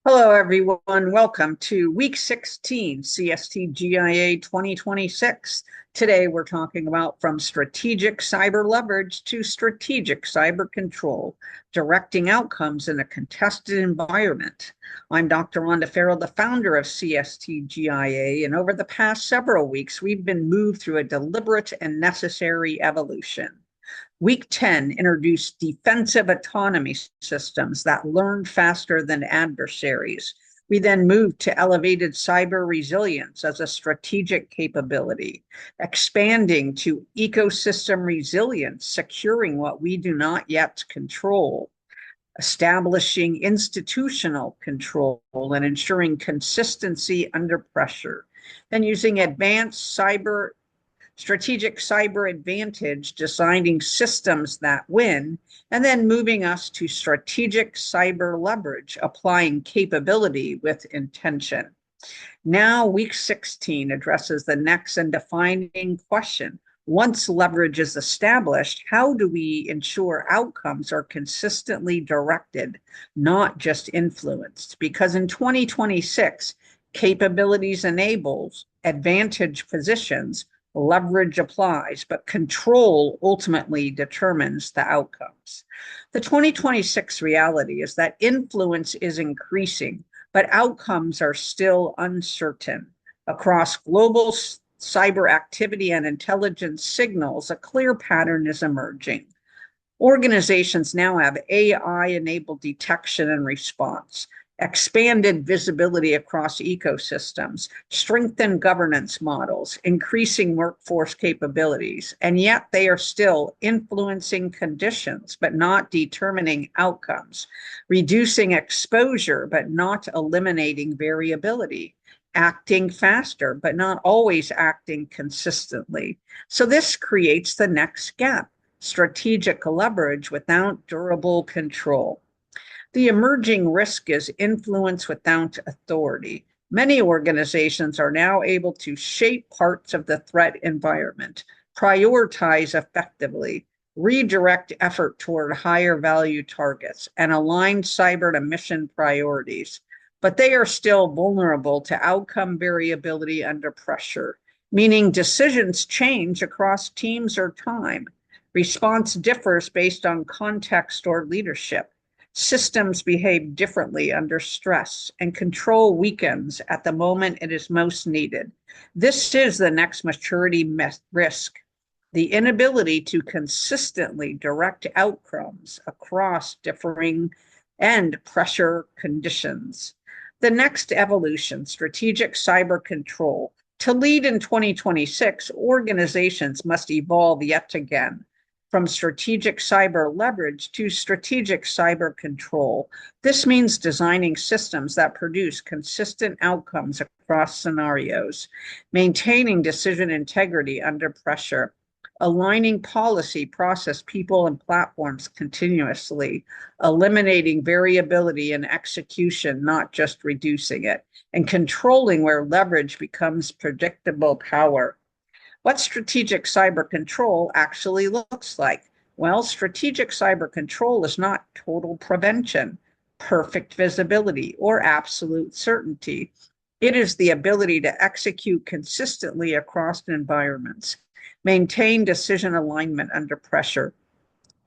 Hello, everyone. Welcome to week 16, CSTGIA 2026. Today, we're talking about from strategic cyber leverage to strategic cyber control, directing outcomes in a contested environment. I'm Dr. Rhonda Farrell, the founder of CSTGIA, and over the past several weeks, we've been moved through a deliberate and necessary evolution. Week 10 introduced defensive autonomy systems that learn faster than adversaries. We then moved to elevated cyber resilience as a strategic capability, expanding to ecosystem resilience, securing what we do not yet control, establishing institutional control and ensuring consistency under pressure, then using advanced strategic cyber advantage, designing systems that win, and then moving us to strategic cyber leverage, applying capability with intention. Now, week 16 addresses the next and defining question. Once leverage is established, how do we ensure outcomes are consistently directed, not just influenced? Because in 2026, capabilities enables, advantage positions, leverage applies, but control ultimately determines the outcomes. The 2026 reality is that influence is increasing, but outcomes are still uncertain. Across global cyber activity and intelligence signals, a clear pattern is emerging. Organizations now have AI-enabled detection and response, expanded visibility across ecosystems, strengthened governance models, increasing workforce capabilities, and yet they are still influencing conditions but not determining outcomes, reducing exposure but not eliminating variability, acting faster but not always acting consistently. So this creates the next gap: strategic leverage without durable control. The emerging risk is influence without authority. Many organizations are now able to shape parts of the threat environment, prioritize effectively, redirect effort toward higher value targets, and align cyber to mission priorities. But they are still vulnerable to outcome variability under pressure, meaning decisions change across teams or time. Response differs based on context or leadership. Systems behave differently under stress, and control weakens at the moment it is most needed. This is the next maturity risk: the inability to consistently direct outcomes across differing and pressure conditions. The next evolution: strategic cyber control. To lead in 2026, organizations must evolve yet again, from strategic cyber leverage to strategic cyber control. This means designing systems that produce consistent outcomes across scenarios, maintaining decision integrity under pressure, aligning policy, process, people, and platforms continuously, eliminating variability in execution, not just reducing it, and controlling where leverage becomes predictable power. What strategic cyber control actually looks like? Well, strategic cyber control is not total prevention, perfect visibility, or absolute certainty. It is the ability to execute consistently across environments, maintain decision alignment under pressure,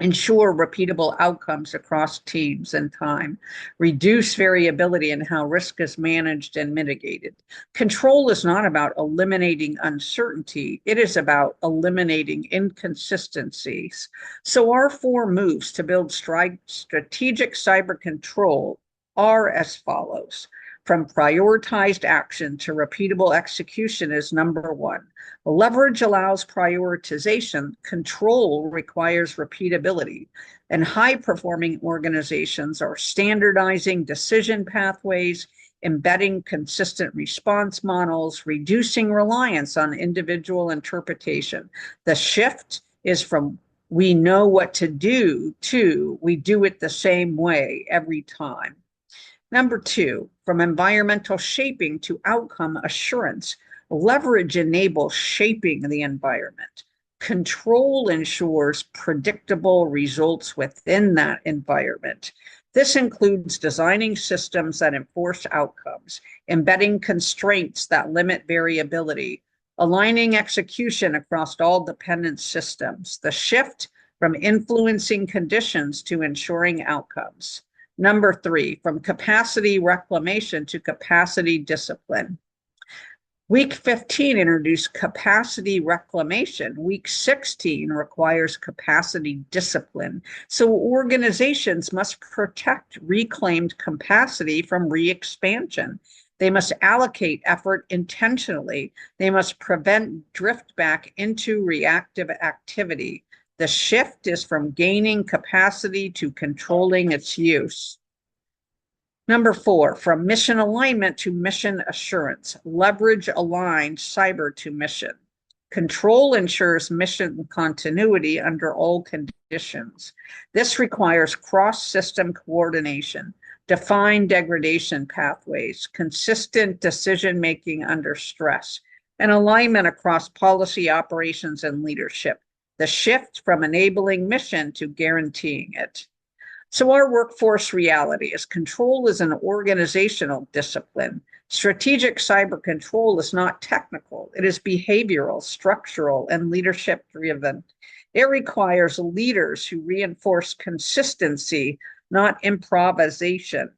ensure repeatable outcomes across teams and time, reduce variability in how risk is managed and mitigated. Control is not about eliminating uncertainty, it is about eliminating inconsistencies. So our 4 moves to build strategic cyber control are as follows. From prioritized action to repeatable execution is number 1. Leverage allows prioritization. Control requires repeatability. And high-performing organizations are standardizing decision pathways, embedding consistent response models, reducing reliance on individual interpretation. The shift is from we know what to do to we do it the same way every time. Number 2, from environmental shaping to outcome assurance. Leverage enables shaping the environment. Control ensures predictable results within that environment. This includes designing systems that enforce outcomes, embedding constraints that limit variability, aligning execution across all dependent systems, the shift from influencing conditions to ensuring outcomes. Number 3, from capacity reclamation to capacity discipline. Week 15 introduced capacity reclamation. Week 16 requires capacity discipline. So organizations must protect reclaimed capacity from re-expansion. They must allocate effort intentionally. They must prevent drift back into reactive activity. The shift is from gaining capacity to controlling its use. Number 4, from mission alignment to mission assurance, leverage aligned cyber to mission. Control ensures mission continuity under all conditions. This requires cross-system coordination, defined degradation pathways, consistent decision-making under stress, and alignment across policy, operations, and leadership. The shift from enabling mission to guaranteeing it. So our workforce reality is control is an organizational discipline. Strategic cyber control is not technical. It is behavioral, structural, and leadership driven. It requires leaders who reinforce consistency, not improvisation.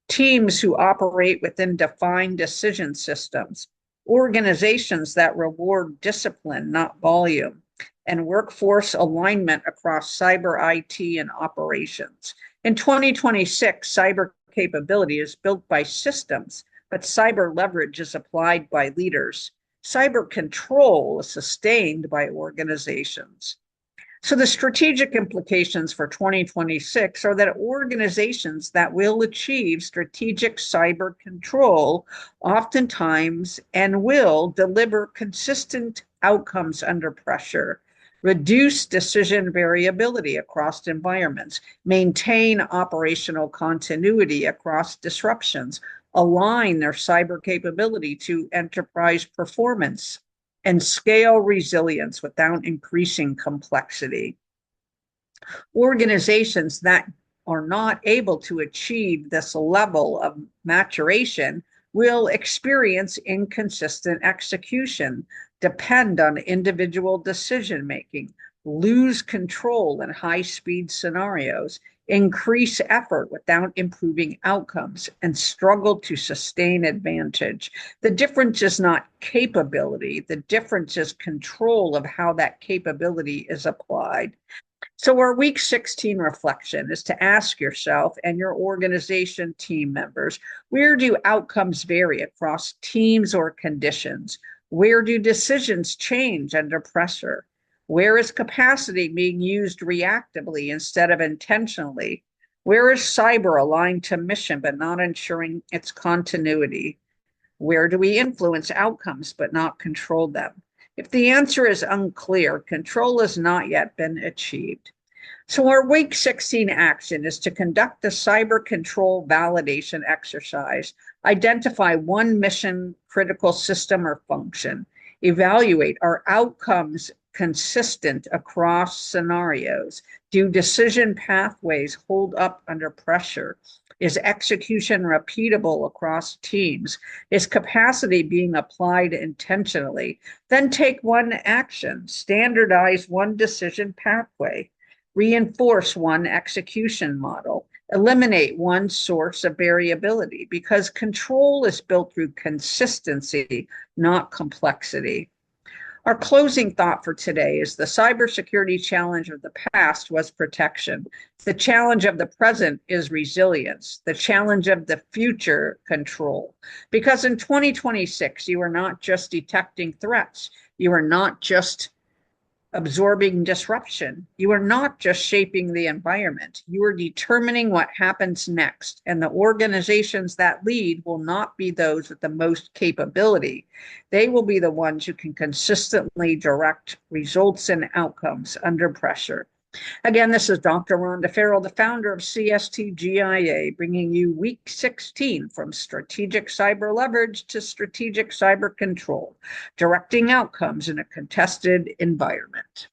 Teams who operate within defined decision systems. Organizations that reward discipline, not volume. And workforce alignment across cyber IT and operations. In 2026, cyber capability is built by systems, but cyber leverage is applied by leaders. Cyber control is sustained by organizations. So the strategic implications for 2026 are that organizations that will achieve strategic cyber control oftentimes and will deliver consistent outcomes under pressure, reduce decision variability across environments, maintain operational continuity across disruptions, align their cyber capability to enterprise performance, and scale resilience without increasing complexity. Organizations that are not able to achieve this level of maturation will experience inconsistent execution, depend on individual decision-making, lose control in high-speed scenarios, increase effort without improving outcomes, and struggle to sustain advantage. The difference is not capability. The difference is control of how that capability is applied. So our week 16 reflection is to ask yourself and your organization team members, where do outcomes vary across teams or conditions? Where do decisions change under pressure? Where is capacity being used reactively instead of intentionally? Where is cyber aligned to mission but not ensuring its continuity? Where do we influence outcomes but not control them? If the answer is unclear, control has not yet been achieved. So our week 16 action is to conduct a cyber control validation exercise, identify one mission critical system or function, evaluate are outcomes consistent across scenarios, do decision pathways hold up under pressure, is execution repeatable across teams, is capacity being applied intentionally, then take one action, standardize one decision pathway, reinforce one execution model, eliminate one source of variability, because control is built through consistency, not complexity. Our closing thought for today is the cybersecurity challenge of the past was protection. The challenge of the present is resilience. The challenge of the future, control. Because in 2026, you are not just detecting threats. You are not just absorbing disruption. You are not just shaping the environment. You are determining what happens next. And the organizations that lead will not be those with the most capability. They will be the ones who can consistently direct results and outcomes under pressure. Again, this is Dr. Rhonda Farrell, the founder of CSTGIA, bringing you week 16 from strategic cyber leverage to strategic cyber control, directing outcomes in a contested environment.